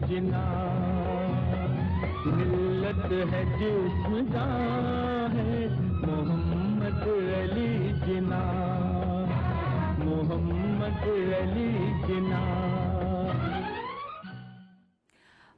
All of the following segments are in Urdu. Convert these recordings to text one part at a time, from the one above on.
جنا، ملت ہے جسم جان ہے محمد علی جنا، محمد علی جنا۔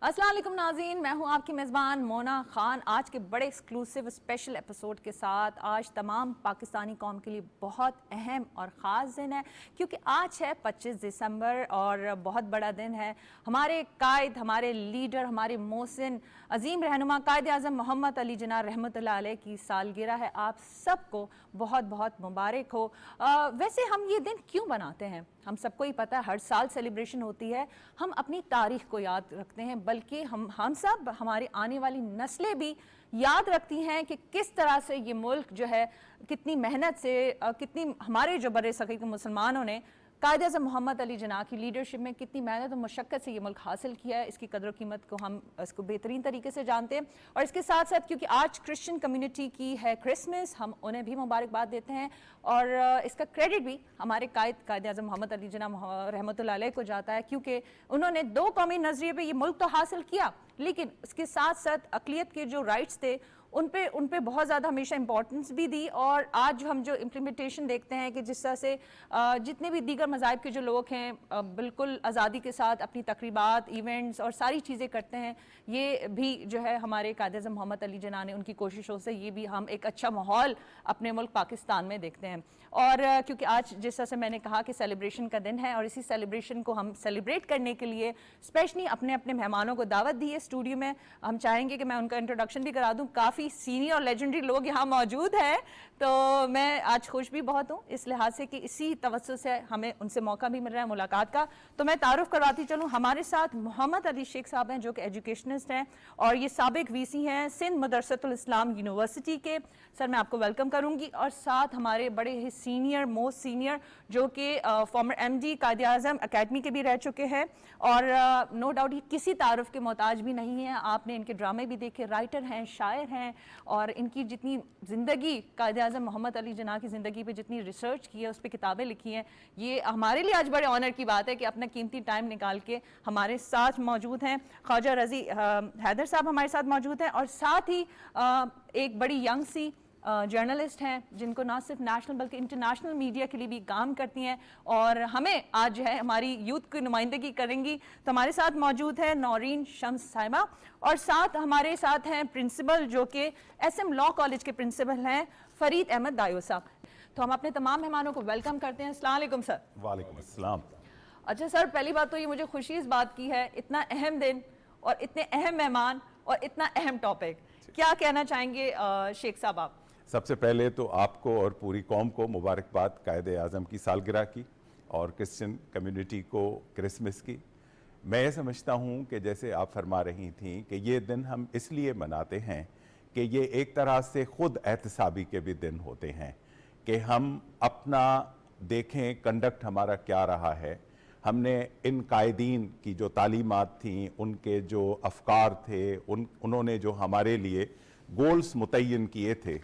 السلام علیکم ناظرین، میں ہوں آپ کی میزبان مونا خان، آج کے بڑے ایکسکلوسیو اسپیشل ایپیسوڈ کے ساتھ۔ آج تمام پاکستانی قوم کے لیے بہت اہم اور خاص دن ہے، کیونکہ آج ہے 25 دسمبر اور بہت بڑا دن ہے۔ ہمارے قائد، ہمارے لیڈر، ہمارے محسن عظیم رہنما قائد اعظم محمد علی جناح رحمۃ اللہ علیہ کی سالگرہ ہے۔ آپ سب کو بہت بہت مبارک ہو۔ ویسے ہم یہ دن کیوں بناتے ہیں؟ ہم سب کو ہی پتہ ہے، ہر سال سیلیبریشن ہوتی ہے، ہم اپنی تاریخ کو یاد رکھتے ہیں، بلکہ ہم سب، ہماری آنے والی نسلیں بھی یاد رکھتی ہیں کہ کس طرح سے یہ ملک جو ہے کتنی محنت سے، کتنی ہمارے جو بر صغیر کے مسلمانوں نے قائد اعظم محمد علی جناح کی لیڈرشپ میں کتنی محنت و مشقت سے یہ ملک حاصل کیا ہے۔ اس کی قدر و قیمت کو ہم اس کو بہترین طریقے سے جانتے ہیں، اور اس کے ساتھ ساتھ کیونکہ آج کرسچن کمیونٹی کی ہے کرسمس، ہم انہیں بھی مبارکباد دیتے ہیں، اور اس کا کریڈٹ بھی ہمارے قائد اعظم محمد علی جناح رحمۃ اللہ علیہ کو جاتا ہے، کیونکہ انہوں نے دو قومی نظریے پہ یہ ملک تو حاصل کیا، لیکن اس کے ساتھ ساتھ اقلیت کے جو رائٹس تھے ان پہ بہت زیادہ ہمیشہ امپورٹنس بھی دی۔ اور آج ہم جو امپلیمنٹیشن دیکھتے ہیں کہ جس طرح سے جتنے بھی دیگر مذاہب کے جو لوگ ہیں بالکل آزادی کے ساتھ اپنی تقریبات، ایونٹس اور ساری چیزیں کرتے ہیں، یہ بھی جو ہے ہمارے قائد اعظم محمد علی جناح نے ان کی کوششوں سے یہ بھی ہم ایک اچھا ماحول اپنے ملک پاکستان میں دیکھتے ہیں۔ اور کیونکہ آج جس طرح سے میں نے کہا کہ سیلیبریشن کا دن ہے، اور اسی سیلیبریشن کو ہم سیلیبریٹ کرنے کے لیے اسپیشلی اپنے مہمانوں کو دعوت دی ہے اسٹوڈیو میں۔ ہم چاہیں گے کہ میں ان کا انٹروڈکشن بھی کرا دوں، کافی سینئر اور لیجنڈری لوگ یہاں موجود ہیں، تو میں آج خوش بھی بہت ہوں اس لحاظ سے کہ اسی توسط سے ہمیں ان سے موقع بھی مل رہا ہے ملاقات کا۔ تو میں تعارف کرواتی چلوں، ہمارے ساتھ محمد علی شیخ صاحب ہیں جو کہ ایجوکیشنسٹ ہیں، اور یہ سابق وی سی ہیں سندھ مدرسۃ الاسلام یونیورسٹی کے۔ سر میں آپ کو ویلکم کروں گی، اور ساتھ ہمارے بڑے ہی سینئر، موسٹ سینئر، جو کہ farmer M D Quaid Azam academy کے بھی رہ چکے ہیں، اور نو ڈاؤٹ یہ کسی تعارف کے محتاج بھی نہیں ہیں، آپ نے ان کے ڈرامے بھی دیکھے، رائٹر ہیں، شاعر ہیں، اور ان کی جتنی زندگی، قائد اعظم محمد علی جناح کی زندگی پہ جتنی ریسرچ کی ہے، اس پہ کتابیں لکھی ہیں، یہ ہمارے لیے آج بڑے آنر کی بات ہے کہ اپنا قیمتی ٹائم نکال کے ہمارے ساتھ موجود ہیں۔ خواجہ رضی حیدر صاحب ہمارے ساتھ موجود ہیں، اور ساتھ ہی ایک بڑی ینگ سی جرنلسٹ ہیں جن کو نہ صرف نیشنل بلکہ انٹرنیشنل میڈیا کے لیے بھی کام کرتی ہیں، اور ہمیں آج جو ہے ہماری یوتھ کی نمائندگی کریں گی۔ تو ہمارے ساتھ موجود ہے نورین شمس صاحبہ، اور ساتھ ہمارے ساتھ ہیں پرنسپل جو کہ ایس ایم لاء کالج کے پرنسپل ہیں فرید احمد دایو صاحب۔ تو ہم اپنے تمام مہمانوں کو ویلکم کرتے ہیں۔ السلام علیکم سر۔ وعلیکم السلام۔ اچھا سر، پہلی بات تو یہ مجھے خوشی اس بات کی ہے، اتنا اہم دن اور اتنے اہم مہمان اور اتنا اہم ٹاپک، کیا کہنا چاہیں گے شیخ صاحب آپ؟ سب سے پہلے تو آپ کو اور پوری قوم کو مبارکباد قائد اعظم کی سالگرہ کی، اور کرسچن کمیونٹی کو کرسمس کی۔ میں یہ سمجھتا ہوں کہ جیسے آپ فرما رہی تھیں کہ یہ دن ہم اس لیے مناتے ہیں کہ یہ ایک طرح سے خود احتسابی کے بھی دن ہوتے ہیں، کہ ہم اپنا دیکھیں کنڈکٹ ہمارا کیا رہا ہے، ہم نے ان قائدین کی جو تعلیمات تھیں، ان کے جو افکار تھے، انہوں نے جو ہمارے لیے گولز متعین کیے تھے،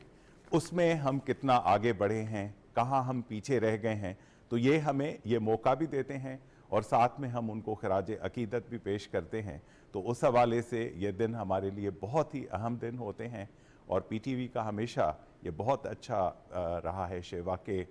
اس میں ہم کتنا آگے بڑھے ہیں، کہاں ہم پیچھے رہ گئے ہیں، تو یہ ہمیں یہ موقع بھی دیتے ہیں، اور ساتھ میں ہم ان کو خراج عقیدت بھی پیش کرتے ہیں۔ تو اس حوالے سے یہ دن ہمارے لیے بہت ہی اہم دن ہوتے ہیں، اور پی ٹی وی کا ہمیشہ یہ بہت اچھا رہا ہے شیوا کے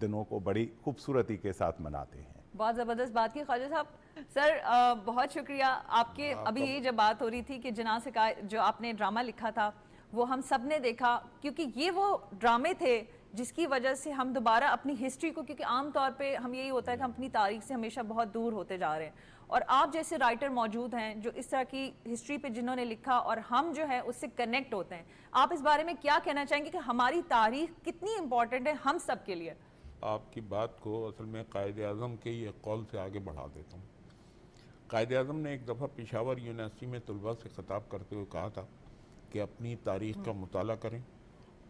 دنوں کو بڑی خوبصورتی کے ساتھ مناتے ہیں۔ بہت زبردست بات کی خواجہ صاحب۔ سر بہت شکریہ آپ کے، ابھی یہ جب بات ہو رہی تھی کہ جناح سے جو آپ نے ڈرامہ لکھا تھا وہ ہم سب نے دیکھا، کیونکہ یہ وہ ڈرامے تھے جس کی وجہ سے ہم دوبارہ اپنی ہسٹری کو، کیونکہ عام طور پہ ہم یہی ہوتا ہے کہ ہم اپنی تاریخ سے ہمیشہ بہت دور ہوتے جا رہے ہیں، اور آپ جیسے رائٹر موجود ہیں جو اس طرح کی ہسٹری پہ جنہوں نے لکھا، اور ہم جو ہے اس سے کنیکٹ ہوتے ہیں۔ آپ اس بارے میں کیا کہنا چاہیں گے کہ ہماری تاریخ کتنی امپورٹنٹ ہے ہم سب کے لیے؟ آپ کی بات کو اصل میں قائد اعظم کے یہ قول سے آگے بڑھا دیتا ہوں۔ قائد اعظم نے ایک دفعہ پشاور یونیورسٹی میں طلباء سے خطاب کرتے ہوئے کہا تھا کہ اپنی تاریخ کا مطالعہ کریں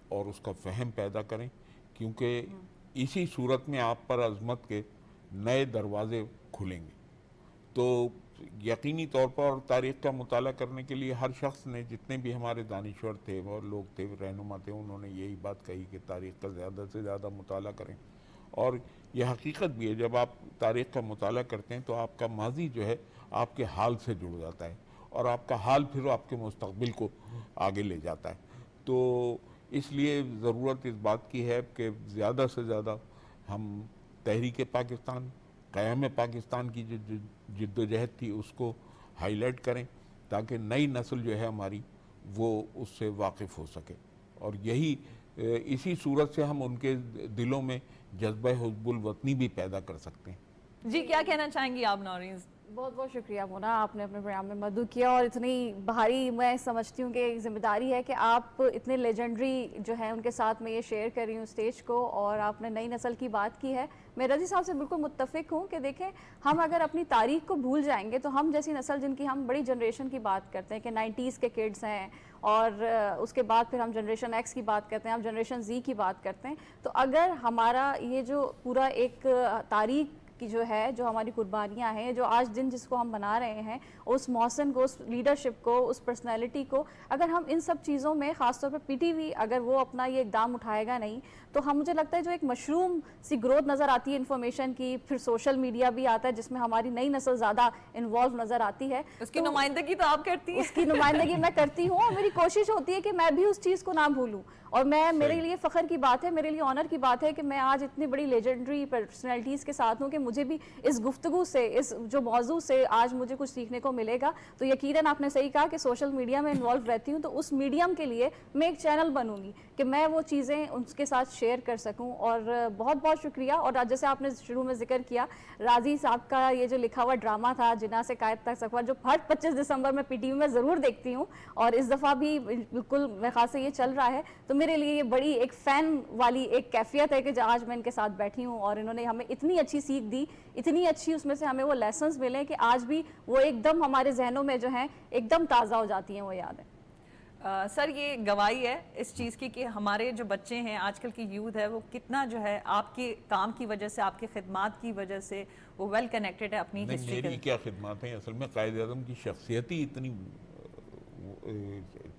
اور اس کا فہم پیدا کریں، کیونکہ اسی صورت میں آپ پر عظمت کے نئے دروازے کھلیں گے۔ تو یقینی طور پر تاریخ کا مطالعہ کرنے کے لیے ہر شخص نے، جتنے بھی ہمارے دانشور تھے اور لوگ تھے، رہنما تھے، انہوں نے یہی بات کہی کہ تاریخ کا زیادہ سے زیادہ مطالعہ کریں اور یہ حقیقت بھی ہے، جب آپ تاریخ کا مطالعہ کرتے ہیں تو آپ کا ماضی جو ہے آپ کے حال سے جڑ جاتا ہے، اور آپ کا حال پھر آپ کے مستقبل کو آگے لے جاتا ہے. تو اس لیے ضرورت اس بات کی ہے کہ زیادہ سے زیادہ ہم تحریک پاکستان، قیام پاکستان کی جو جد و جہد تھی اس کو ہائی لائٹ کریں، تاکہ نئی نسل جو ہے ہماری وہ اس سے واقف ہو سکے. اور یہی اسی صورت سے ہم ان کے دلوں میں جذبہ حب الوطنی بھی پیدا کر سکتے ہیں. جی کیا کہنا چاہیں گی آپ نورین؟ بہت بہت شکریہ مونا، آپ نے اپنے پروگرام میں مدعو کیا، اور اتنی بھاری میں سمجھتی ہوں کہ ایک ذمہ داری ہے کہ آپ اتنے لیجنڈری جو ہیں ان کے ساتھ میں یہ شیئر کر رہی ہوں اسٹیج کو، اور آپ نے نئی نسل کی بات کی ہے. میں رضی صاحب سے بالکل متفق ہوں کہ دیکھیں ہم اگر اپنی تاریخ کو بھول جائیں گے تو ہم جیسی نسل جن کی ہم بڑی جنریشن کی بات کرتے ہیں کہ 90s کے کڈز ہیں، اور اس کے بعد پھر ہم جنریشن ایکس کی بات کرتے ہیں، ہم جنریشن زی کی بات کرتے ہیں، تو اگر ہمارا یہ جو پورا ایک تاریخ کی جو ہے، جو ہماری قربانیاں ہیں، جو آج دن جس کو ہم بنا رہے ہیں، اس موسن کو، اس لیڈرشپ کو، اس پرسنالٹی کو، اگر ہم ان سب چیزوں میں خاص طور پر پی ٹی وی اگر وہ اپنا یہ اقدام اٹھائے گا نہیں، تو ہم مجھے لگتا ہے جو ایک مشروم سی گروتھ نظر آتی ہے انفارمیشن کی، پھر سوشل میڈیا بھی آتا ہے جس میں ہماری نئی نسل زیادہ انوالو نظر آتی ہے. اس کی نمائندگی تو آپ کرتی ہیں. اس کی نمائندگی میں کرتی ہوں، اور میری کوشش ہوتی ہے کہ میں بھی اس چیز کو نہ بھولوں. اور میرے لیے فخر کی بات ہے، میرے لیے آنر کی بات ہے کہ میں آج اتنی بڑی لیجنڈری پرسنالٹیز کے ساتھ ہوں کہ مجھے بھی اس گفتگو سے، اس جو موضوع سے آج مجھے کچھ سیکھنے کو ملے گا. تو یقیناً آپ نے صحیح کہا کہ سوشل میڈیا میں انوالو رہتی ہوں، تو اس میڈیم کے لیے میں ایک چینل بنوں گی کہ میں وہ چیزیں ان کے ساتھ شیئر کر سکوں. اور بہت بہت شکریہ. اور جیسے آپ نے شروع میں ذکر کیا، راضی صاحب کا یہ جو لکھا ہوا ڈرامہ تھا جناح سے قائد تک سفر، جو ہر 25 دسمبر میں پی ٹی وی میں ضرور دیکھتی ہوں، اور اس دفعہ بھی بالکل میرے خیال سے یہ چل رہا ہے، تو میرے لیے یہ بڑی ایک فین والی ایک کیفیت ہے کہ جو آج میں ان کے ساتھ بیٹھی ہوں، اور انہوں نے ہمیں اتنی اچھی سیکھ دی، اتنی اچھی اس میں سے ہمیں وہ لیسنز ملے کہ آج بھی وہ ایک دم ہمارے ذہنوں میں جو ہیں ایک دم تازہ ہو جاتی ہیں، وہ یاد ہے. سر یہ گواہی ہے اس چیز کی کہ ہمارے جو بچے ہیں، آج کل کی یوتھ ہے، وہ کتنا جو ہے آپ کے کام کی وجہ سے، آپ کی خدمات کی وجہ سے وہ ویل کنیکٹڈ ہے اپنی ہسٹری میری کیا خدمات ہیں، اصل میں قائد اعظم کی شخصیت ہی اتنی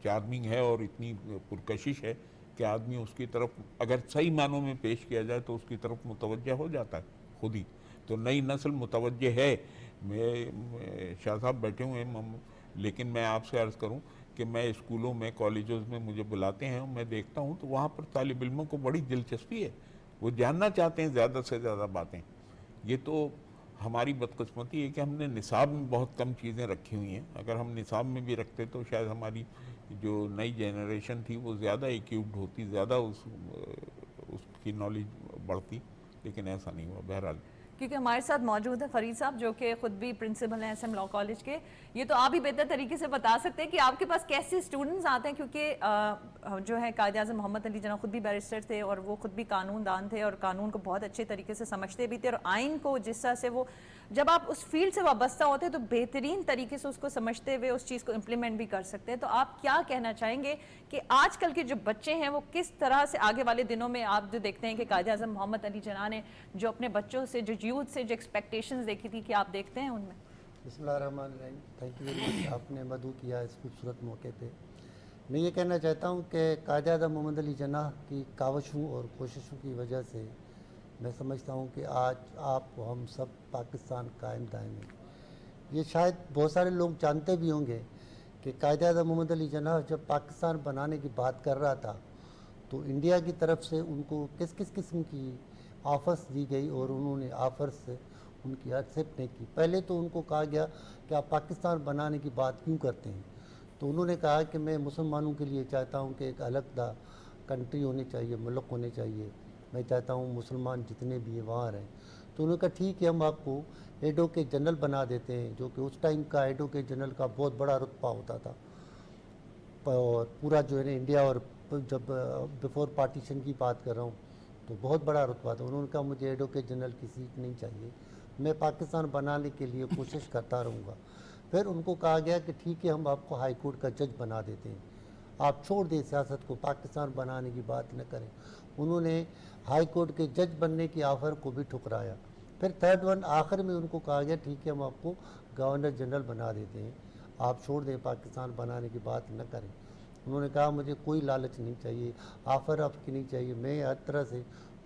چارمنگ ہے اور اتنی پرکشش ہے کہ آدمی اس کی طرف اگر صحیح معنوں میں پیش کیا جائے تو اس کی طرف متوجہ ہو جاتا ہے خود ہی. تو نئی نسل متوجہ ہے. شاہ صاحب بیٹھے ہوئے ہیں، لیکن میں آپ سے عرض کروں کہ میں اسکولوں میں، کالجز میں مجھے بلاتے ہیں، میں دیکھتا ہوں تو وہاں پر طالب علموں کو بڑی دلچسپی ہے، وہ جاننا چاہتے ہیں زیادہ سے زیادہ باتیں. یہ تو ہماری بدقسمتی ہے کہ ہم نے نصاب میں بہت کم چیزیں رکھی ہوئی ہیں. اگر ہم نصاب میں بھی رکھتے تو شاید ہماری جو نئی جنریشن تھی وہ زیادہ ایکیوبڈ ہوتی، زیادہ اس کی نالج بڑھتی، لیکن ایسا نہیں ہوا. بہرحال کیونکہ ہمارے ساتھ موجود ہے فرید صاحب جو کہ خود بھی پرنسپل ہیں ایس ایم لاء کالج کے. یہ تو آپ ہی بہتر طریقے سے بتا سکتے ہیں کہ آپ کے پاس کیسے اسٹوڈنٹس آتے ہیں، کیونکہ جو ہے قائد اعظم محمد علی جناح خود بھی بیرسٹر تھے، اور وہ خود بھی قانون دان تھے، اور قانون کو بہت اچھے طریقے سے سمجھتے بھی تھے، اور آئین کو جس طرح سے وہ، جب آپ اس فیلڈ سے وابستہ ہوتے ہیں تو بہترین طریقے سے اس کو سمجھتے ہوئے اس چیز کو امپلیمنٹ بھی کر سکتے ہیں. تو آپ کیا کہنا چاہیں گے کہ آج کل کے جو بچے ہیں وہ کس طرح سے آگے والے دنوں میں، آپ جو دیکھتے ہیں کہ قائد اعظم محمد علی جناح نے جو اپنے بچوں سے، جو یوتھ سے جو ایکسپیکٹیشنز دیکھی تھی، کہ آپ دیکھتے ہیں ان میں؟ بسم اللہ الرحمن الرحیم. تھینک یو ویری مچ، آپ نے مدعو کیا اس خوبصورت موقع پہ. میں یہ کہنا چاہتا ہوں کہ قائد اعظم محمد علی جناح کی کاوشوں اور کوششوں کی وجہ سے میں سمجھتا ہوں کہ آج آپ و ہم سب پاکستان قائم دائم ہیں. یہ شاید بہت سارے لوگ جانتے بھی ہوں گے کہ قائد اعظم محمد علی جناح جب پاکستان بنانے کی بات کر رہا تھا تو انڈیا کی طرف سے ان کو کس کس قسم کی آفرز دی گئی، اور انہوں نے آفرز سے ان کی ایکسیپٹ نہیں کی. پہلے تو ان کو کہا گیا کہ آپ پاکستان بنانے کی بات کیوں کرتے ہیں، تو انہوں نے کہا کہ میں مسلمانوں کے لیے چاہتا ہوں کہ ایک الگ کنٹری ہونی چاہیے، ملک ہونے چاہیے، میں چاہتا ہوں مسلمان جتنے بھی ہیں وہاں رہیں. تو انہوں نے کہا ٹھیک ہے، ہم آپ کو ایڈوکیٹ جنرل بنا دیتے ہیں، جو کہ اس ٹائم کا ایڈوکیٹ جنرل کا بہت بڑا رتبہ ہوتا تھا، اور پورا جو ہے نا انڈیا، اور جب بیفور پارٹیشن کی بات کر رہا ہوں تو بہت بڑا رتبہ تھا. انہوں نے کہا مجھے ایڈوکیٹ جنرل کی سیٹ نہیں چاہیے، میں پاکستان بنانے کے لیے کوشش کرتا رہوں گا. پھر ان کو کہا گیا کہ ٹھیک ہے، ہم آپ کو ہائی کورٹ کا جج بنا دیتے ہیں، آپ چھوڑ دیں سیاست کو، پاکستان بنانے کی بات نہ کریں. انہوں نے ہائی کورٹ کے جج بننے کی آفر کو بھی ٹھکرایا. پھر تھرڈ ون آخر میں ان کو کہا گیا ٹھیک ہے، ہم آپ کو گورنر جنرل بنا دیتے ہیں، آپ چھوڑ دیں پاکستان بنانے کی بات نہ کریں. انہوں نے کہا مجھے کوئی لالچ نہیں چاہیے، آفر آپ کی نہیں چاہیے، میں ہر طرح سے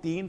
3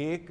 1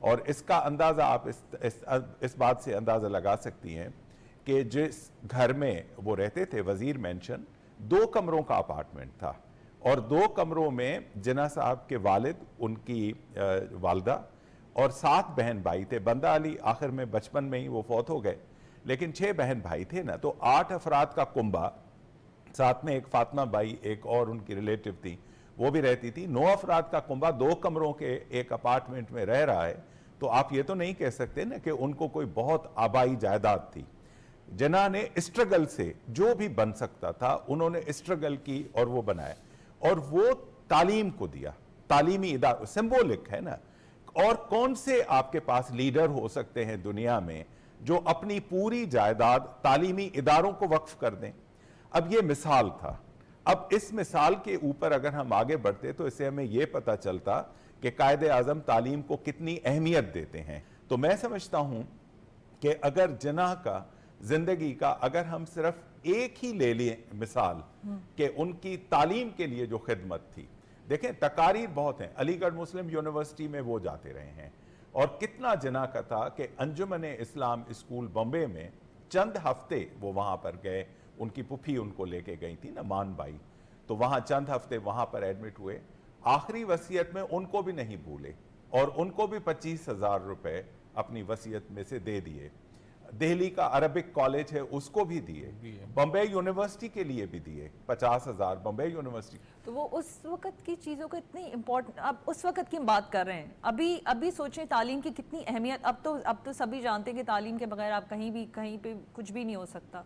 اور اس کا اندازہ آپ اس بات سے اندازہ لگا سکتی ہیں کہ جس گھر میں وہ رہتے تھے وزیر مینشن 2 کمروں کا اپارٹمنٹ تھا اور 2 کمروں میں جناح صاحب کے والد ان کی والدہ اور 7 بہن بھائی تھے. بندہ علی آخر میں بچپن میں ہی وہ فوت ہو گئے لیکن 6 بہن بھائی تھے نا, تو 8 افراد کا کنبہ, ساتھ میں ایک فاطمہ بائی ایک اور ان کی ریلیٹو تھی وہ بھی رہتی تھی. 9 افراد کا کنبہ 2 کمروں کے ایک اپارٹمنٹ میں رہ رہا ہے, تو آپ یہ تو نہیں کہہ سکتے نا کہ ان کو کوئی بہت آبائی جائیداد تھی. جناح نے اسٹرگل سے جو بھی بن سکتا تھا انہوں نے اسٹرگل کی اور وہ بنایا, اور وہ تعلیم کو دیا. تعلیمی ادارہ سمبولک ہے نا. اور کون سے آپ کے پاس لیڈر ہو سکتے ہیں دنیا میں جو اپنی پوری جائیداد تعلیمی اداروں کو وقف کر دیں. اب یہ مثال تھا. اب اس مثال کے اوپر اگر ہم آگے بڑھتے تو اس سے ہمیں یہ پتہ چلتا کہ قائد اعظم تعلیم کو کتنی اہمیت دیتے ہیں. تو میں سمجھتا ہوں کہ اگر جناح کا زندگی کا اگر ہم صرف ایک ہی لے لیں مثال کہ ان کی تعلیم کے لیے جو خدمت تھی, دیکھیں تقاریر بہت ہیں. علی گڑھ مسلم یونیورسٹی میں وہ جاتے رہے ہیں, اور کتنا جناح کا تھا کہ انجمن اسلام اسکول بمبے میں چند ہفتے وہ وہاں پر گئے. ان کی پھوپھی ان کو لے کے گئی تھی نا, مان بائی, تو وہاں چند ہفتے وہاں پر ایڈمٹ ہوئے. آخری وصیت میں ان کو بھی نہیں بھولے اور ان کو بھی 25,000 روپے اپنی وصیت میں سے دے دیے. دہلی کا عربک کالج ہے اس کو بھی دیے, بمبے یونیورسٹی کے لیے بھی دیے 50,000 بمبے یونیورسٹی. تو وہ اس وقت کی چیزوں کو اتنی امپورٹنٹ, اب اس وقت کی ہم بات کر رہے ہیں, ابھی سوچیں تعلیم کی کتنی اہمیت. اب تو سبھی جانتے ہیں کہ تعلیم کے بغیر آپ کہیں پہ کچھ بھی نہیں ہو سکتا.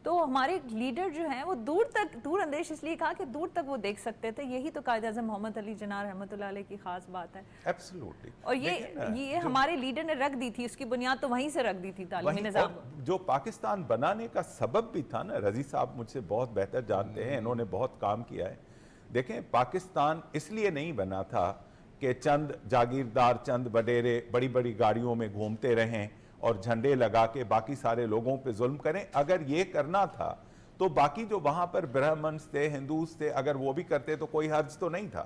تو ہمارے لیڈر جو ہیں وہ دور اندیش اس لیے کہا کہ دور تک وہ دیکھ سکتے تھے. یہی تو قائد اعظم محمد علی جناح رحمۃ اللہ علیہ کی خاص بات ہے. ایبسلوٹلی. اور یہ ہمارے لیڈر نے رکھ دی تھی, اس کی بنیاد تو وہیں سے رکھ دی تھی تعلیمی نظام. جو پاکستان بنانے کا سبب بھی تھا نا, رضی صاحب مجھ سے بہت بہتر جانتے ہیں, انہوں نے بہت کام کیا ہے. دیکھیں پاکستان اس لیے نہیں بنا تھا کہ چند جاگیردار چند وڈیرے بڑی بڑی گاڑیوں میں گھومتے رہیں اور جھنڈے لگا کے باقی سارے لوگوں پہ ظلم کریں. اگر یہ کرنا تھا تو باقی جو وہاں پر برہمنز تھے, ہندوز تھے, اگر وہ بھی کرتے تو کوئی حرج تو نہیں تھا.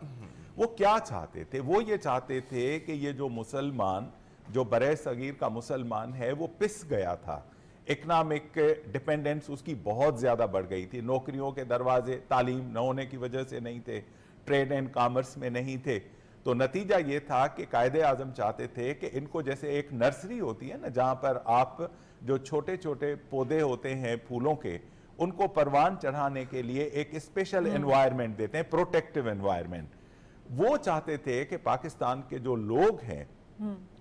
وہ کیا چاہتے تھے؟ وہ یہ چاہتے تھے کہ یہ جو مسلمان, جو برِ صغیر کا مسلمان ہے وہ پس گیا تھا. اکنامک ڈیپینڈنس اس کی بہت زیادہ بڑھ گئی تھی. نوکریوں کے دروازے تعلیم نہ ہونے کی وجہ سے نہیں تھے, ٹریڈ اینڈ کامرس میں نہیں تھے. تو نتیجہ یہ تھا کہ قائد اعظم چاہتے تھے کہ ان کو جیسے ایک نرسری ہوتی ہے نا, جہاں پر آپ جو چھوٹے چھوٹے پودے ہوتے ہیں پھولوں کے, ان کو پروان چڑھانے کے لیے ایک اسپیشل انوائرمنٹ دیتے ہیں, پروٹیکٹیو انوائرمنٹ. وہ چاہتے تھے کہ پاکستان کے جو لوگ ہیں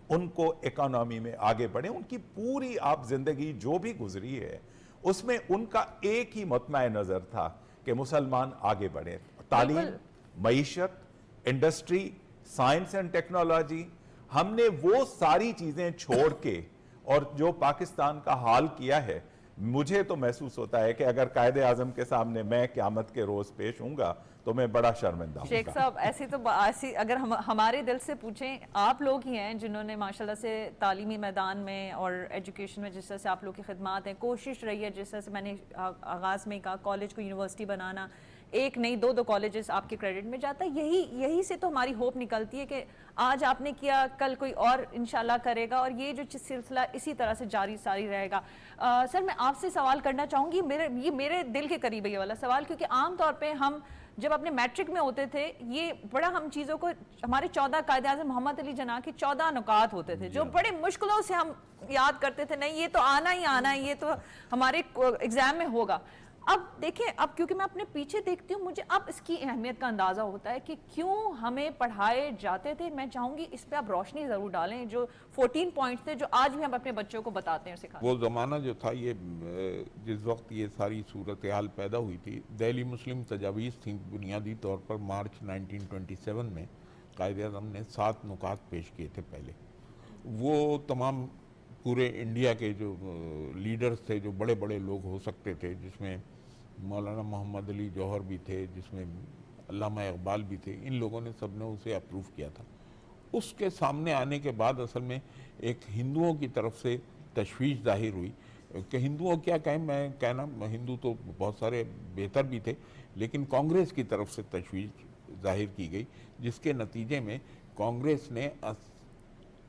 ان کو اکانومی میں آگے بڑھیں. ان کی پوری آپ زندگی جو بھی گزری ہے اس میں ان کا ایک ہی مطمع نظر تھا کہ مسلمان آگے بڑھیں. تعلیم, معیشت, انڈسٹری, سائنس اینڈ ٹیکنالوجی, ہم نے وہ ساری چیزیں چھوڑ کے اور جو پاکستان کا حال کیا ہے, مجھے تو محسوس ہوتا ہے کہ اگر قائد اعظم کے سامنے میں قیامت کے روز پیش ہوں گا تو میں بڑا شرمندہ ہوں گا. شیخ صاحب ایسی اگر ہمارے دل سے پوچھیں, آپ لوگ ہی ہیں جنہوں نے ماشاءاللہ سے تعلیمی میدان میں اور ایجوکیشن میں جس طرح سے آپ لوگ کی خدمات ہیں, کوشش رہی ہے جس طرح سے میں نے آغاز میں کہا کالج کو یونیورسٹی بنانا, ایک نہیں دو کالجز آپ کے کریڈٹ میں جاتا ہے. یہی سے تو ہماری ہوپ نکلتی ہے کہ آج آپ نے کیا کل کوئی اور انشاءاللہ کرے گا, اور یہ جو سلسلہ اسی طرح سے جاری ساری رہے گا. سر میں آپ سے سوال کرنا چاہوں گی, یہ میرے دل کے قریب ہے یہ والا سوال, کیونکہ عام طور پہ ہم جب اپنے میٹرک میں ہوتے تھے یہ بڑا ہم چیزوں کو, ہمارے 14 قائد اعظم محمد علی جناح کے 14 نکات ہوتے تھے جو بڑے مشکلوں سے ہم یاد کرتے تھے, نہیں یہ تو آنا ہی آنا ہے, یہ تو ہمارے ایگزام میں ہوگا. اب دیکھیں, اب کیونکہ میں اپنے پیچھے دیکھتی ہوں, مجھے اب اس کی اہمیت کا اندازہ ہوتا ہے کہ کیوں ہمیں پڑھائے جاتے تھے. میں چاہوں گی اس پہ آپ روشنی ضرور ڈالیں, جو 14 پوائنٹس تھے جو آج بھی ہم اپنے بچوں کو بتاتے ہیں اور سکھاتے ہیں. وہ زمانہ جو تھا, یہ جس وقت یہ ساری صورتحال پیدا ہوئی تھی, دہلی مسلم تجاویز تھیں بنیادی طور پر. مارچ 1927 میں قائد اعظم نے 7 نکات پیش کیے تھے. پہلے وہ تمام پورے انڈیا کے جو لیڈرز تھے, جو بڑے بڑے لوگ ہو سکتے تھے, جس میں مولانا محمد علی جوہر بھی تھے, جس میں علامہ اقبال بھی تھے, ان لوگوں نے سب نے اسے اپروو کیا تھا. اس کے سامنے آنے کے بعد اصل میں ایک ہندوؤں کی طرف سے تشویش ظاہر ہوئی کہ ہندوؤں کیا کہیں, میں کہنا ہندو تو بہت سارے بہتر بھی تھے, لیکن کانگریس کی طرف سے تشویش ظاہر کی گئی, جس کے نتیجے میں کانگریس نے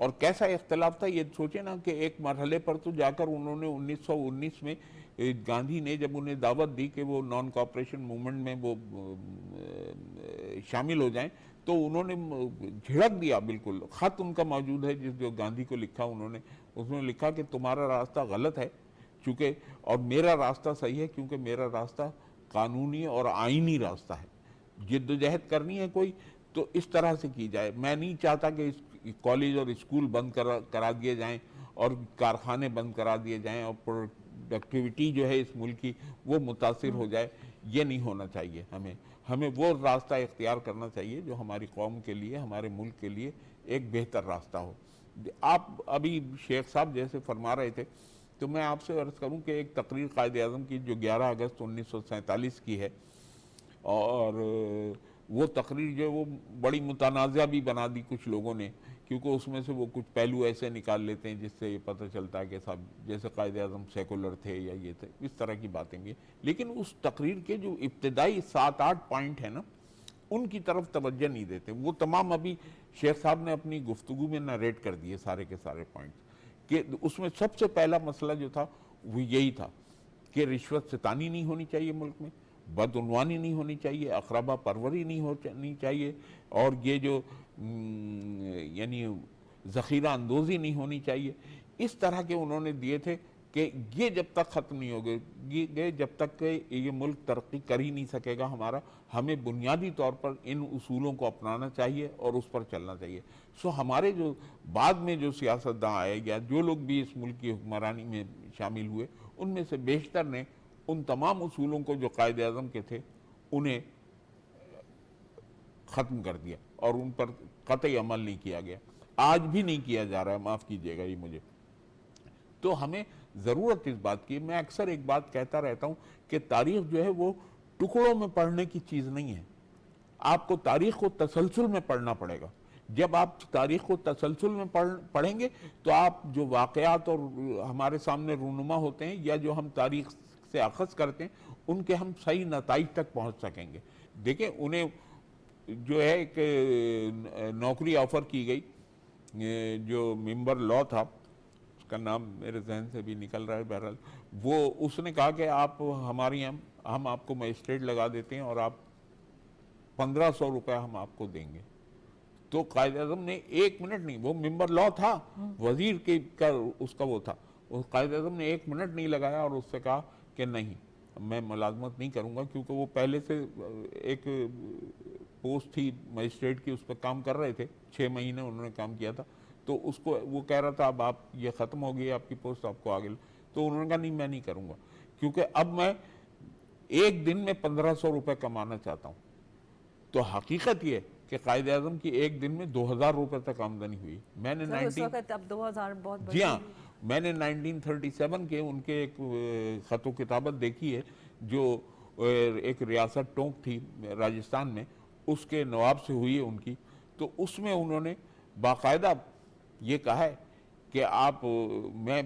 اور کیسا اختلاف تھا یہ سوچیں نا کہ ایک مرحلے پر تو جا کر انہوں نے 1919 میں گاندھی نے جب انہیں دعوت دی کہ وہ نان کوآپریشن موومنٹ میں وہ شامل ہو جائیں تو انہوں نے جھڑک دیا. بالکل خط ان کا موجود ہے جو گاندھی کو لکھا انہوں نے, اس میں لکھا کہ تمہارا راستہ غلط ہے چونکہ اور میرا راستہ صحیح ہے کیونکہ میرا راستہ قانونی اور آئینی راستہ ہے. جد و جہد کرنی ہے کوئی تو اس طرح سے کی جائے. میں نہیں چاہتا کہ کالج اور اسکول بند کرا دیے جائیں اور کارخانے بند کرا دیے جائیں اور پروڈکٹیوٹی جو ہے اس ملک کی وہ متاثر ہو جائے. یہ نہیں ہونا چاہیے. ہمیں وہ راستہ اختیار کرنا چاہیے جو ہماری قوم کے لیے, ہمارے ملک کے لیے ایک بہتر راستہ ہو. آپ ابھی شیخ صاحب جیسے فرما رہے تھے تو میں آپ سے عرض کروں کہ ایک تقریر قائد اعظم کی جو 11 اگست 1947 کی ہے, اور وہ تقریر جو ہے وہ بڑی متنازع بھی بنا دی کچھ لوگوں نے, کیونکہ اس میں سے وہ کچھ پہلو ایسے نکال لیتے ہیں جس سے یہ پتہ چلتا ہے کہ صاحب جیسے قائد اعظم سیکولر تھے یا یہ تھے, اس طرح کی باتیں بھی. لیکن اس تقریر کے جو ابتدائی 7-8 پوائنٹ ہیں نا ان کی طرف توجہ نہیں دیتے. وہ تمام ابھی شیخ صاحب نے اپنی گفتگو میں نریٹ کر دیے سارے کے سارے پوائنٹ, کہ اس میں سب سے پہلا مسئلہ جو تھا وہ یہی تھا کہ رشوت ستانی نہیں ہونی چاہیے ملک میں, بدعنوانی نہیں ہونی چاہیے, اقربا پروری نہیں ہونی چاہیے, اور یہ جو یعنی ذخیرہ اندوزی نہیں ہونی چاہیے. اس طرح کے انہوں نے دیے تھے کہ یہ جب تک ختم نہیں ہوگے, یہ جب تک کہ یہ ملک ترقی کر ہی نہیں سکے گا ہمارا, ہمیں بنیادی طور پر ان اصولوں کو اپنانا چاہیے اور اس پر چلنا چاہیے. ہمارے جو بعد میں جو سیاستداں آئے یا جو لوگ بھی اس ملک کی حکمرانی میں شامل ہوئے ان میں سے بیشتر نے ان تمام اصولوں کو جو قائد اعظم کے تھے انہیں ختم کر دیا اور ان پر قطعی عمل نہیں کیا گیا. آج بھی نہیں کیا جا رہا ہے, معاف کیجیے گا یہ مجھے. تو ہمیں ضرورت اس بات کی, میں اکثر ایک بات کہتا رہتا ہوں کہ تاریخ جو ہے وہ ٹکڑوں میں پڑھنے کی چیز نہیں ہے. آپ کو تاریخ کو تسلسل میں پڑھنا پڑے گا. جب آپ تاریخ کو تسلسل میں پڑھیں گے تو آپ جو واقعات اور ہمارے سامنے رونما ہوتے ہیں یا جو ہم تاریخ سے اخذ کرتے ہیں ان کے ہم صحیح نتائج تک پہنچ سکیں گے. دیکھیں انہیں جو ہے ایک نوکری آفر کی گئی, جو ممبر لا تھا, اس کا نام میرے ذہن سے بھی نکل رہا ہے, بہرحال وہ اس نے کہا کہ آپ ہماری ہم آپ کو مجسٹریٹ لگا دیتے ہیں اور آپ 1500 روپے ہم آپ کو دیں گے. تو قائد اعظم نے 1 منٹ نہیں, وہ ممبر لا تھا, وزیر کا اس کا وہ تھا, قائد اعظم نے 1 منٹ نہیں لگایا اور اس سے کہا کہ نہیں میں ملازمت نہیں کروں گا, کیونکہ وہ پہلے سے ایک پوسٹ تھی مجسٹریٹ کی, اس پہ کام کر رہے تھے, 6 مہینے انہوں نے کام کیا تھا. تو اس کو وہ کہہ رہا تھا اب آپ یہ ختم ہو گئی آپ کی پوسٹ, آپ کو آگے. تو انہوں نے کہا نہیں میں نہیں کروں گا, کیونکہ اب میں ایک دن میں 1500 روپے کمانا چاہتا ہوں. تو حقیقت یہ کہ قائد اعظم کی ایک دن میں 2000 روپے تک آمدنی ہوئی. میں نے اب 2000 بہت جی ہاں, میں نے 1937 کے ان کے ایک خط و کتابت دیکھی ہے جو ایک ریاست ٹونک تھی راجستھان میں, اس کے نواب سے ہوئی ہے ان کی. تو اس میں انہوں نے باقاعدہ یہ کہا ہے کہ آپ میں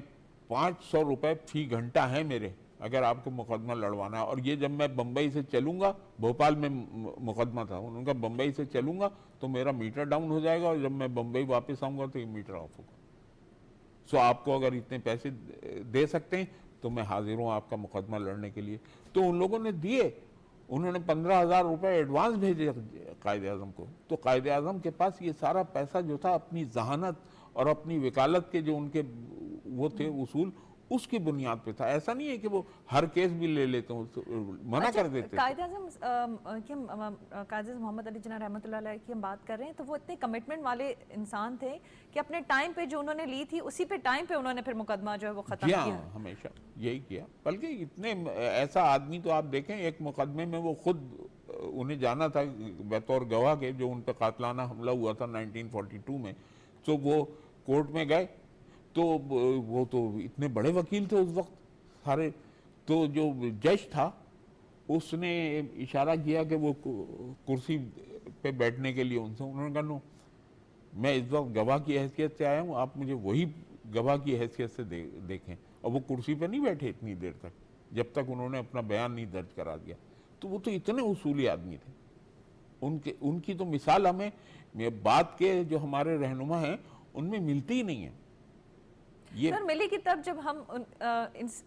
500 روپے فی گھنٹہ ہیں میرے اگر آپ کو مقدمہ لڑوانا ہے. اور یہ جب میں بمبئی سے چلوں گا, بھوپال میں مقدمہ تھا, انہوں نے کہا بمبئی سے چلوں گا تو میرا میٹر ڈاؤن ہو جائے گا اور جب میں بمبئی واپس آؤں گا تو یہ میٹر آف ہوگا. آپ کو اگر اتنے پیسے دے سکتے ہیں تو میں حاضر ہوں آپ کا مقدمہ لڑنے کے لیے. تو ان لوگوں نے دیے, انہوں نے 15,000 روپے ایڈوانس بھیجے قائد اعظم کو. تو قائد اعظم کے پاس یہ سارا پیسہ جو تھا اپنی ذہانت اور اپنی وکالت کے جو ان کے وہ تھے اصول, اس کی بنیاد پہ تھا. ایسا نہیں ہے کہ وہ ہر کیس بھی لے لیتے ہیں, منع کر دیتے. قائد اعظم محمد علی جناح رحمۃ اللہ علیہ کی ہم بات کر رہے ہیں تو وہ اتنے کمٹمنٹ والے انسان تھے کہ اپنے ٹائم پہ جو انہوں نے لی تھی اسی پہ ٹائم پہ انہوں نے پھر مقدمہ جو ہے وہ ختم کیا. ہمیشہ یہی کیا. بلکہ اتنے ایسا آدمی تو آپ دیکھیں, ایک مقدمے میں وہ خود انہیں جانا تھا بطور گواہ کے, جو ان پہ قاتلانہ حملہ ہوا تھا 1942 میں. تو وہ کورٹ میں گئے تو وہ تو اتنے بڑے وکیل تھے اس وقت سارے. تو جو جج تھا اس نے اشارہ کیا کہ وہ کرسی پہ بیٹھنے کے لیے ان سے, انہوں نے کہا نو, میں اس وقت گواہ کی حیثیت سے آیا ہوں, آپ مجھے وہی گواہ کی حیثیت سے دیکھیں. اور وہ کرسی پہ نہیں بیٹھے اتنی دیر تک جب تک انہوں نے اپنا بیان نہیں درج کرا دیا. تو وہ تو اتنے اصولی آدمی تھے. ان کی تو مثال ہمیں بات کے جو ہمارے رہنما ہیں ان میں ملتی ہی نہیں ہے. یہ سر ملے گی تب جب ہم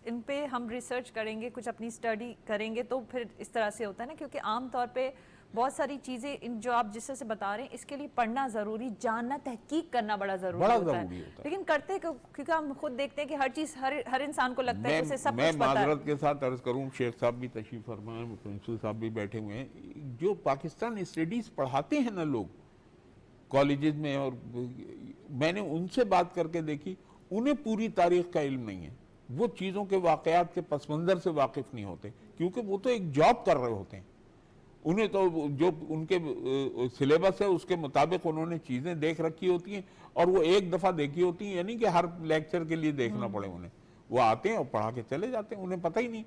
ان پہ ہم ریسرچ کریں گے, کچھ اپنی اسٹڈی کریں گے, تو پھر اس طرح سے ہوتا ہے نا, کیونکہ عام طور پہ بہت ساری چیزیں جو آپ جس طرح سے بتا رہے ہیں اس کے لیے پڑھنا ضروری, جاننا, تحقیق کرنا بڑا ضروری ہوتا ہے, لیکن کرتے کیونکہ ہم خود دیکھتے ہیں کہ ہر چیز ہر انسان کو لگتا ہے کہ اسے سب کچھ پتہ ہے. میں معذرت کے ساتھ عرض کروں, شیخ صاحب بھی تشریف فرمائیں, پرنسپل صاحب بھی بیٹھے ہوئے ہیں, جو پاکستان اسٹڈیز پڑھاتے ہیں نا لوگ کالجز میں, اور میں نے ان سے بات کر کے دیکھی, انہیں پوری تاریخ کا علم نہیں ہے, وہ چیزوں کے واقعات کے پس منظر سے واقف نہیں ہوتے, کیونکہ وہ تو ایک جاب کر رہے ہوتے ہیں, انہیں تو جو ان کے سلیبس ہے اس کے مطابق انہوں نے چیزیں دیکھ رکھی ہوتی ہیں, اور وہ ایک دفعہ دیکھی ہوتی ہیں, یعنی کہ ہر لیکچر کے لیے دیکھنا پڑے انہیں, وہ آتے ہیں اور پڑھا کے چلے جاتے ہیں, انہیں پتہ ہی نہیں.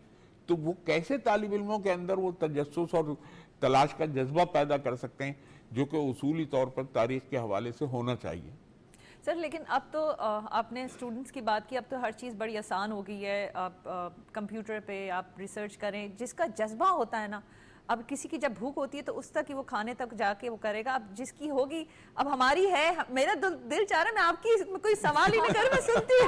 تو وہ کیسے طالب علموں کے اندر وہ تجسس اور تلاش کا جذبہ پیدا کر سکتے ہیں, جو کہ اصولی طور پر تاریخ کے حوالے سے ہونا چاہیے. سر لیکن اب تو آپ نے اسٹوڈنٹس کی بات کی, اب تو ہر چیز بڑی آسان ہو گئی ہے, آپ کمپیوٹر پہ آپ ریسرچ کریں, جس کا جذبہ ہوتا ہے نا, اب کسی کی جب بھوک ہوتی ہے تو اس تک ہی وہ کھانے تک جا کے وہ کرے گا, اب جس کی ہوگی, اب ہماری ہے, میرا دل چاہ رہا ہے میں آپ کی کوئی سوال ہی نہ کروں, میں سنتی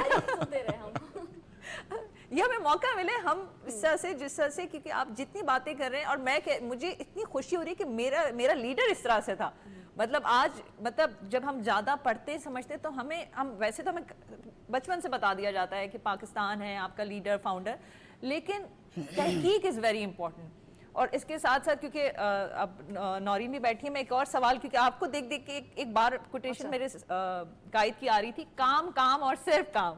یہ ہمیں موقع ملے ہم اس طرح سے جس طرح سے, کیونکہ آپ جتنی باتیں کر رہے ہیں, اور مجھے اتنی خوشی ہو رہی ہے کہ میرا لیڈر اس طرح سے تھا. مطلب آج جب ہم زیادہ پڑھتے سمجھتے تو ہم ویسے تو ہمیں بچپن سے بتا دیا جاتا ہے کہ پاکستان ہے آپ کا لیڈر فاؤنڈر, لیکن تحقیق از ویری امپورٹنٹ. اور اس کے ساتھ ساتھ کیونکہ اب نورین بھی بیٹھی ہے, میں ایک اور سوال, کیونکہ آپ کو دیکھ کے ایک بار کوٹیشن میرے قائد کی آ رہی تھی, کام کام اور صرف کام,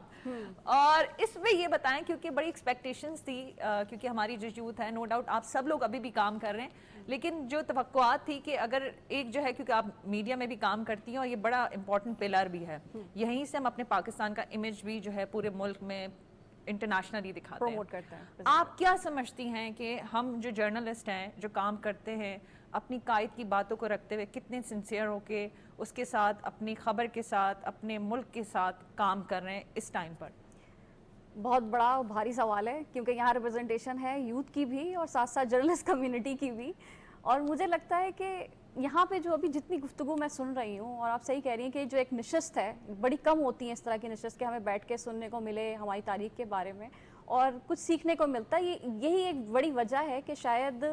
اور اس میں یہ بتائیں کیونکہ بڑی ایکسپیکٹیشنز تھی, کیونکہ ہماری جو یوتھ ہے, نو ڈاؤٹ آپ سب لوگ ابھی بھی کام کر رہے ہیں, لیکن جو توقعات تھی کہ اگر ایک جو ہے, کیونکہ آپ میڈیا میں بھی کام کرتی ہیں اور یہ بڑا امپورٹنٹ پلر بھی ہے, یہیں سے ہم اپنے پاکستان کا امیج بھی جو ہے پورے ملک میں انٹرنیشنلی دکھاتے ہیں, پروموٹ کرتے ہیں. آپ کیا سمجھتی ہیں کہ ہم جو جرنلسٹ ہیں, جو کام کرتے ہیں, اپنی قائد کی باتوں کو رکھتے ہوئے کتنے سنسیئر ہو کے اس کے ساتھ, اپنی خبر کے ساتھ, اپنے ملک کے ساتھ کام کر رہے ہیں اس ٹائم پر؟ بہت بڑا بھاری سوال ہے, کیونکہ یہاں ریپرزنٹیشن ہے یوتھ کی بھی اور ساتھ ساتھ جرنلسٹ کمیونٹی کی بھی, اور مجھے لگتا ہے کہ یہاں پہ جو ابھی جتنی گفتگو میں سن رہی ہوں, اور آپ صحیح کہہ رہی ہیں کہ جو ایک نشست ہے, بڑی کم ہوتی ہیں اس طرح کی نشست کہ ہمیں بیٹھ کے سننے کو ملے ہماری تاریخ کے بارے میں اور کچھ سیکھنے کو ملتا ہے. یہی ایک بڑی وجہ ہے کہ شاید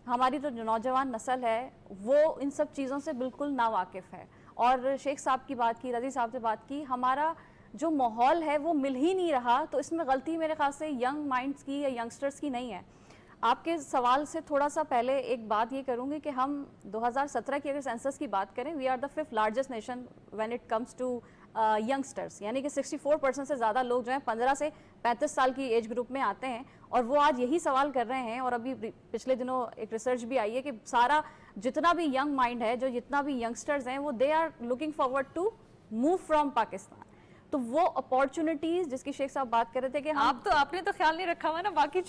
ہماری جو نوجوان نسل ہے وہ ان سب چیزوں سے بالکل ناواقف ہے. اور شیخ صاحب کی بات کی, رضی صاحب سے بات کی, ہمارا جو ماحول ہے وہ مل ہی نہیں رہا, تو اس میں غلطی میرے خیال سے ینگ مائنڈز کی یا ینگسٹرز کی نہیں ہے. آپ کے سوال سے تھوڑا سا پہلے ایک بات یہ کروں گی کہ ہم 2017 کی اگر سینسس کی بات کریں, we are the 5th largest nation when it comes to youngsters, یعنی کہ 64% سے زیادہ لوگ جو ہیں 15 سے 35 سال کی ایج گروپ میں آتے ہیں, اور وہ آج یہی سوال کر رہے ہیں. اور ابھی پچھلے دنوں ایک ریسرچ بھی آئی ہے کہ سارا جتنا بھی ینگ مائنڈ ہے, جو جتنا بھی ینگسٹرز ہیں, وہ they are looking forward to move from Pakistan. تو وہ اپارچونیٹیز جس کی شیخ صاحب بات کر رہے تھے کہ آپ نے تو خیال نہیں رکھا ہوا نا باقی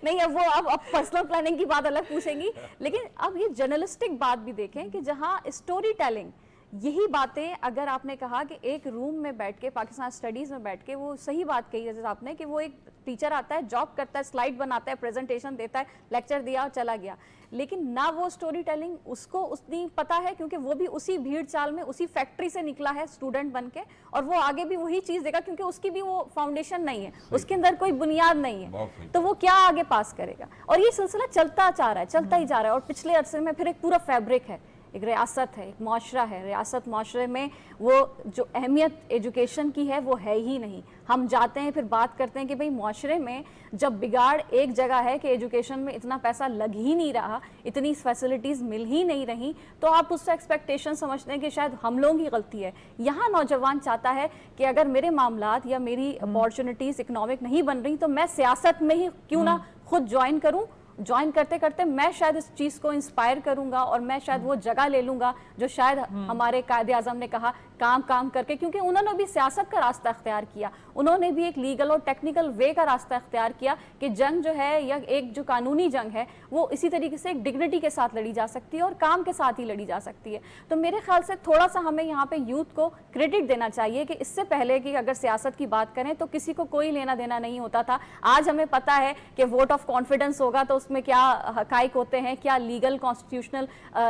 نہیں, اب وہ اب پرسنل پلاننگ کی بات الگ پوچھیں گی, لیکن اب یہ جرنلسٹک بات بھی دیکھیں کہ جہاں اسٹوری ٹیلنگ, یہی باتیں اگر آپ نے کہا کہ ایک روم میں بیٹھ کے پاکستان اسٹڈیز میں بیٹھ کے, وہ صحیح بات کہی جیسے آپ نے کہ وہ ایک ٹیچر آتا ہے, جاب کرتا ہے, سلائڈ بناتا ہے, پریزنٹیشن دیتا ہے, لیکچر دیا اور چلا گیا, لیکن نہ وہ اسٹوری ٹیلنگ اس کو اتنی پتہ ہے, کیونکہ وہ بھی اسی بھیڑ چال میں اسی فیکٹری سے نکلا ہے اسٹوڈنٹ بن کے, اور وہ آگے بھی وہی چیز دے گا کیونکہ اس کی بھی وہ فاؤنڈیشن نہیں ہے, اس کے اندر کوئی بنیاد نہیں ہے, تو وہ کیا آگے پاس کرے گا. اور یہ سلسلہ چلتا جا رہا ہے, چلتا ہی جا رہا ہے. اور پچھلے عرصے میں پھر ایک پورا فیبرک ہے, ایک ریاست ہے, ایک معاشرہ ہے, ریاست معاشرے میں وہ جو اہمیت ایجوکیشن کی ہے وہ ہے ہی نہیں. ہم جاتے ہیں پھر بات کرتے ہیں کہ بھئی معاشرے میں جب بگاڑ ایک جگہ ہے کہ ایجوکیشن میں اتنا پیسہ لگ ہی نہیں رہا, اتنی فیسلٹیز مل ہی نہیں رہی, تو آپ اس سے ایکسپیکٹیشن سمجھتے ہیں کہ شاید ہم لوگوں کی غلطی ہے. یہاں نوجوان چاہتا ہے کہ اگر میرے معاملات یا میری اپارچونیٹیز اکنامک نہیں بن رہی تو میں سیاست میں ہی کیوں نہ خود جوائن کروں. جوائن کرتے کرتے میں شاید اس چیز کو انسپائر کروں گا, اور میں شاید وہ جگہ لے لوں گا جو شاید ہمارے قائد اعظم نے کہا کام کر کے, کیونکہ انہوں نے بھی سیاست کا راستہ اختیار کیا, انہوں نے بھی ایک لیگل اور ٹیکنیکل وے کا راستہ اختیار کیا کہ جنگ جو ہے یا ایک جو قانونی جنگ ہے وہ اسی طریقے سے ایک ڈگنیٹی کے ساتھ لڑی جا سکتی ہے اور کام کے ساتھ ہی لڑی جا سکتی ہے. تو میرے خیال سے تھوڑا سا ہمیں یہاں پہ یوتھ کو کریڈٹ دینا چاہیے کہ اس سے پہلے کہ اگر سیاست کی بات کریں تو کسی کو کوئی لینا دینا نہیں ہوتا تھا. آج ہمیں پتہ ہے کہ ووٹ آف کانفیڈنس ہوگا تو اس میں کیا حقائق ہوتے ہیں, کیا لیگل کانسٹیٹیوشنل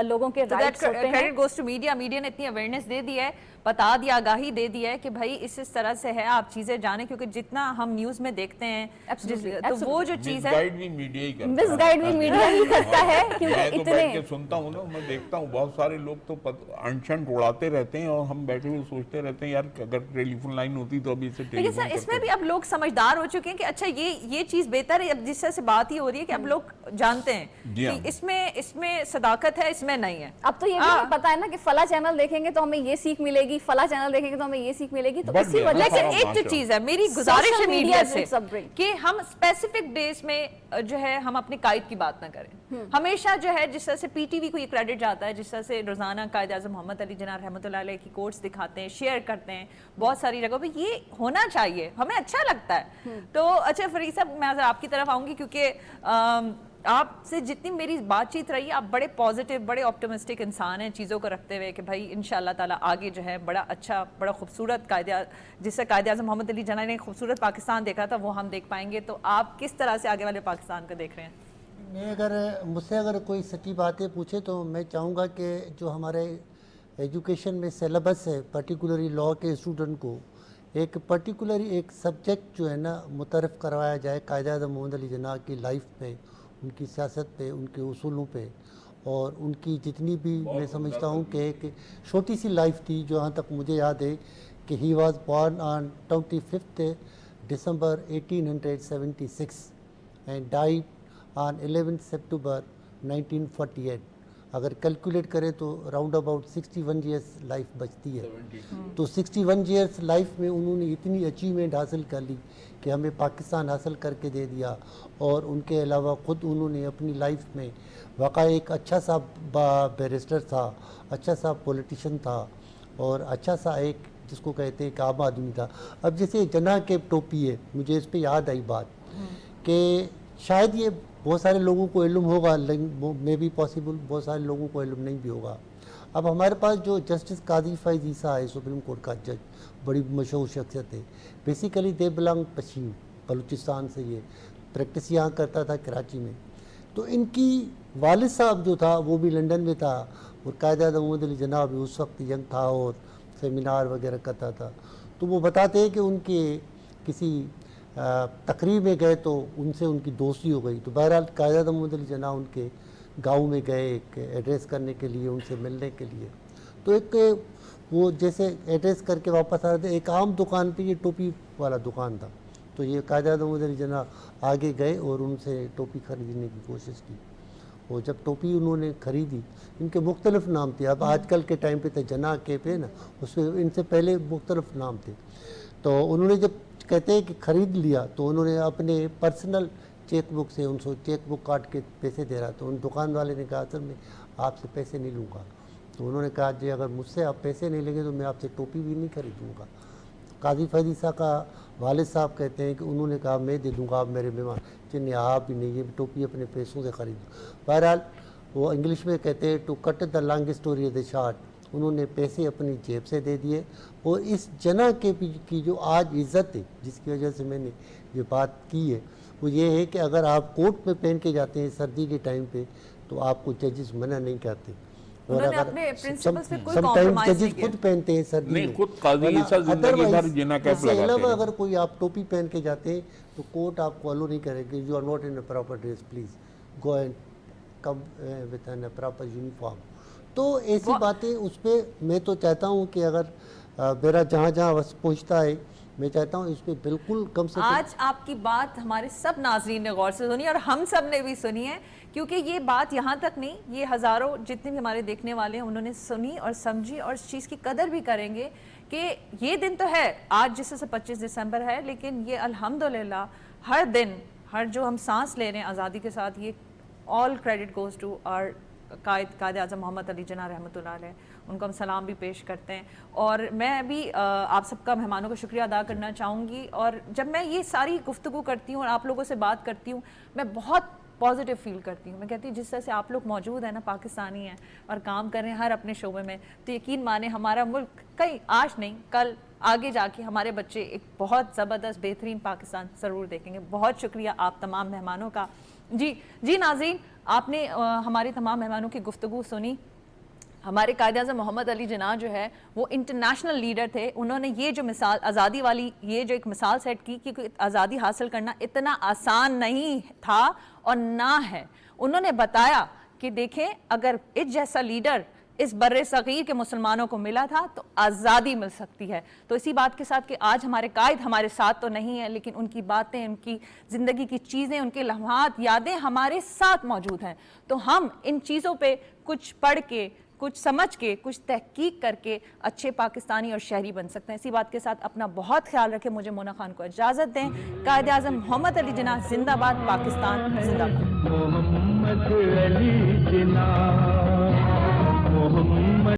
لوگوں کے رائٹس ہوتے ہیں. Credit goes to media. Media نے اتنی اویئرنیس دے دی ہے, بتا دیا, آگاہی دے دی ہے کہ بھائی اس طرح سے ہے, آپ چیزیں جانیں, کیونکہ جتنا ہم نیوز میں دیکھتے ہیں تو وہ جو چیز ہے گائیڈ بھی میڈیا ہی کرتا ہے. مس گائیڈ بھی میڈیا ہی کرتا ہے, کیونکہ میں تو اتنے بیٹھ کے سنتا ہوں نا, میں دیکھتا ہوں بہت سارے لوگ تو انشنٹ اڑاتے رہتے ہیں اور ہم بیٹھے ہوئے سوچتے رہتے ہیں یار اگر ٹیلی فون لائن ہوتی تو ابھی سے لیکن سر اس میں بھی اب لوگ سمجھدار ہو چکے ہیں کہ اچھا یہ چیز بہتر ہے. اب جس طرح سے بات ہی ہو رہی ہے کہ اب لوگ جانتے ہیں کہ اس میں صداقت ہے, اس میں نہیں ہے. اب تو یہ بھی پتا ہے نا کہ فلاں چینل دیکھیں گے تو ہمیں یہ سیکھ ملے گی, فلاں چینل دیکھیں گے تو ہمیں یہ سیکھ ملے گی. تو اسی وجہ سے لیکن ایک جو چیز ہے میری گزارش ہے میڈیا سے کہ ہم اسپیسیفک ڈیز میں جو ہے ہم اپنے قائد کی بات نہ کریں. ہمیشہ جو ہے جس طرح سے پی ٹی وی کو یہ کریڈٹ جاتا ہے, جس طرح سے روزانہ قائد اعظم محمد علی جناح رحمۃ اللہ علیہ کی کوٹس دکھاتے ہیں, شیئر کرتے ہیں بہت ساری جگہوں پہ, یہ ہونا چاہیے, ہمیں اچھا لگتا ہے. تو اچھا فرید صاحب میں آپ کی طرف آؤں گی, کیونکہ آپ سے جتنی میری بات چیت رہی ہے آپ بڑے پازیٹیو, بڑے آپٹمسٹک انسان ہیں چیزوں کو رکھتے ہوئے کہ بھائی انشاءاللہ تعالیٰ آگے جو ہے بڑا اچھا, بڑا خوبصورت جس سے قائد اعظم محمد علی جناح نے خوبصورت پاکستان دیکھا تھا وہ ہم دیکھ پائیں گے. تو آپ کس طرح سے آگے والے پاکستان کو دیکھ رہے ہیں؟ میں مجھ سے اگر کوئی سچی باتیں پوچھے تو میں چاہوں گا کہ جو ہمارے ایجوکیشن میں سیلیبس ہے پرٹیکولرلی لاء کے اسٹوڈنٹ کو ایک پرٹیکولرلی ایک سبجیکٹ جو ہے نا متعارف کروایا جائے قائد اعظم محمد علی جناح کی لائف پہ, ان کی سیاست پہ, ان کے اصولوں پہ, اور ان کی جتنی بھی میں سمجھتا ہوں کہ ایک چھوٹی سی لائف تھی. جہاں تک مجھے یاد ہے کہ he was born on 25 December 1876 and died on 11 September 1948. اگر کیلکولیٹ کریں تو راؤنڈ اباؤٹ 61 ایئرس لائف بچتی ہے. تو 61 ایئرس لائف میں انہوں نے اتنی اچیومنٹ حاصل کر لی کہ ہمیں پاکستان حاصل کر کے دے دیا, اور ان کے علاوہ خود انہوں نے اپنی لائف میں واقعی ایک اچھا سا بیرسٹر تھا, اچھا سا پولیٹیشین تھا, اور اچھا سا ایک جس کو کہتے ہیں کہ عام آدمی تھا. اب جیسے جناح کے ٹوپی ہے, مجھے اس پہ یاد آئی بات کہ شاید یہ بہت سارے لوگوں کو علم ہوگا, میں بھی پاسبل بہت سارے لوگوں کو علم نہیں بھی ہوگا. اب ہمارے پاس جو جسٹس قاضی فیض عیسیٰ ہے, سپریم کورٹ کا جج, بڑی مشہور شخصیت ہے. Basically they belong Pishin Balochistan سے, یہ پریکٹس یہاں کرتا تھا کراچی میں. تو ان کی والد صاحب جو تھا وہ بھی لنڈن میں تھا, اور قائد اعظم محمد علی جناح بھی اس وقت ینگ تھا اور سیمینار وغیرہ کرتا تھا. تو وہ بتاتے ہیں کہ ان کے کسی تقریب میں گئے تو ان سے ان کی دوستی ہو گئی. تو بہرحال قائد اعظم محمد علی جناح ان کے گاؤں میں گئے ایک ایڈریس کرنے کے لیے, ان سے ملنے کے لیے. تو ایک وہ جیسے ایڈریس کر کے واپس آ رہے تھے, ایک عام دکان پہ, یہ ٹوپی والا دکان تھا, تو یہ قائد اعظم محمد علی جناح آگے گئے اور ان سے ٹوپی خریدنے کی کوشش کی. اور جب ٹوپی انہوں نے خریدی, ان کے مختلف نام تھے, اب آج کل کے ٹائم پہ تو جناح کے پہ نا, اس میں ان سے پہلے مختلف نام تھے. تو انہوں نے جب کہتے ہیں کہ خرید لیا تو انہوں نے اپنے پرسنل چیک بک سے ان سے چیک بک کاٹ کے پیسے دے رہا. تو ان دکان والے نے کہا اصل میں آپ سے پیسے نہیں لوں گا. تو انہوں نے کہا جی اگر مجھ سے آپ پیسے نہیں لیں گے تو میں آپ سے ٹوپی بھی نہیں خریدوں گا. قاضی فیض عیسیٰ کا والد صاحب کہتے ہیں کہ انہوں نے کہا میں دے دوں گا, آپ میرے مہمان. نہیں آپ ہی نہیں, یہ ٹوپی اپنے پیسوں سے خریدوں. بہرحال وہ انگلش میں کہتے ہیں to cut the long story is a short, انہوں نے پیسے اپنی جیب سے دے دیے. اور اس جناح کے کی جو آج عزت ہے جس کی وجہ سے میں نے یہ بات کی ہے, وہ یہ ہے کہ اگر آپ کوٹ میں پہن کے جاتے ہیں سردی کے ٹائم پہ تو آپ کو ججز منع نہیں کرتے. اور اگر سم ٹائم ججز خود پہنتے ہیں سردی میں, خود قاضی عیسیٰ زندگی بھر جناح کیپ لگاتے ہیں. علاوہ اگر کوئی آپ ٹوپی پہن کے جاتے ہیں تو کوٹ آپ کو الو نہیں کرے گی, you are not in a proper dress, please go and come with an proper uniform. تو ایسی باتیں اس پہ میں تو چاہتا ہوں کہ اگر میرا جہاں جہاں وقت پہنچتا ہے میں چاہتا ہوں اس پہ بالکل کم سے کم. آج آپ کی بات ہمارے سب ناظرین نے غور سے سنی اور ہم سب نے بھی سنی ہے, کیونکہ یہ بات یہاں تک نہیں, یہ ہزاروں جتنے بھی ہمارے دیکھنے والے ہیں انہوں نے سنی اور سمجھی اور اس چیز کی قدر بھی کریں گے کہ یہ دن تو ہے آج جس سے 25 دسمبر ہے, لیکن یہ الحمدللہ ہر دن, ہر جو ہم سانس لے رہے ہیں آزادی کے ساتھ, یہ all credit goes to our Quaid Azam محمد علی جناح رحمۃ اللہ علیہ. ان کو ہم سلام بھی پیش کرتے ہیں. اور میں بھی آپ سب کا مہمانوں کا شکریہ ادا کرنا چاہوں گی. اور جب میں یہ ساری گفتگو کرتی ہوں اور آپ لوگوں سے بات کرتی ہوں, میں بہت پازیٹیو فیل کرتی ہوں. میں کہتی ہوں جس طرح سے آپ لوگ موجود ہیں نا, پاکستانی ہیں اور کام کر رہے ہیں ہر اپنے شعبے میں, تو یقین مانیں ہمارا ملک کئی آج نہیں کل آگے جا کے ہمارے بچے ایک بہت زبردست بہترین پاکستان ضرور دیکھیں گے. بہت شکریہ آپ تمام مہمانوں کا. جی ناظرین, آپ نے ہمارے تمام مہمانوں کی گفتگو سنی. ہمارے قائد اعظم محمد علی جناح جو ہے وہ انٹرنیشنل لیڈر تھے. انہوں نے یہ جو مثال آزادی والی, یہ جو ایک مثال سیٹ کی کہ آزادی حاصل کرنا اتنا آسان نہیں تھا اور نہ ہے. انہوں نے بتایا کہ دیکھیں اگر اس جیسا لیڈر اس بر صغیر کے مسلمانوں کو ملا تھا تو آزادی مل سکتی ہے. تو اسی بات کے ساتھ کہ آج ہمارے قائد ہمارے ساتھ تو نہیں ہیں, لیکن ان کی باتیں, ان کی زندگی کی چیزیں, ان کے لمحات, یادیں ہمارے ساتھ موجود ہیں. تو ہم ان چیزوں پہ کچھ پڑھ کے, کچھ سمجھ کے, کچھ تحقیق کر کے اچھے پاکستانی اور شہری بن سکتے ہیں. اسی بات کے ساتھ اپنا بہت خیال رکھیں. مجھے مونا خان کو اجازت دیں. قائد اعظم محمد علی جناح زندہ باد, پاکستان زندہ باد. محمد علی جناح, محمد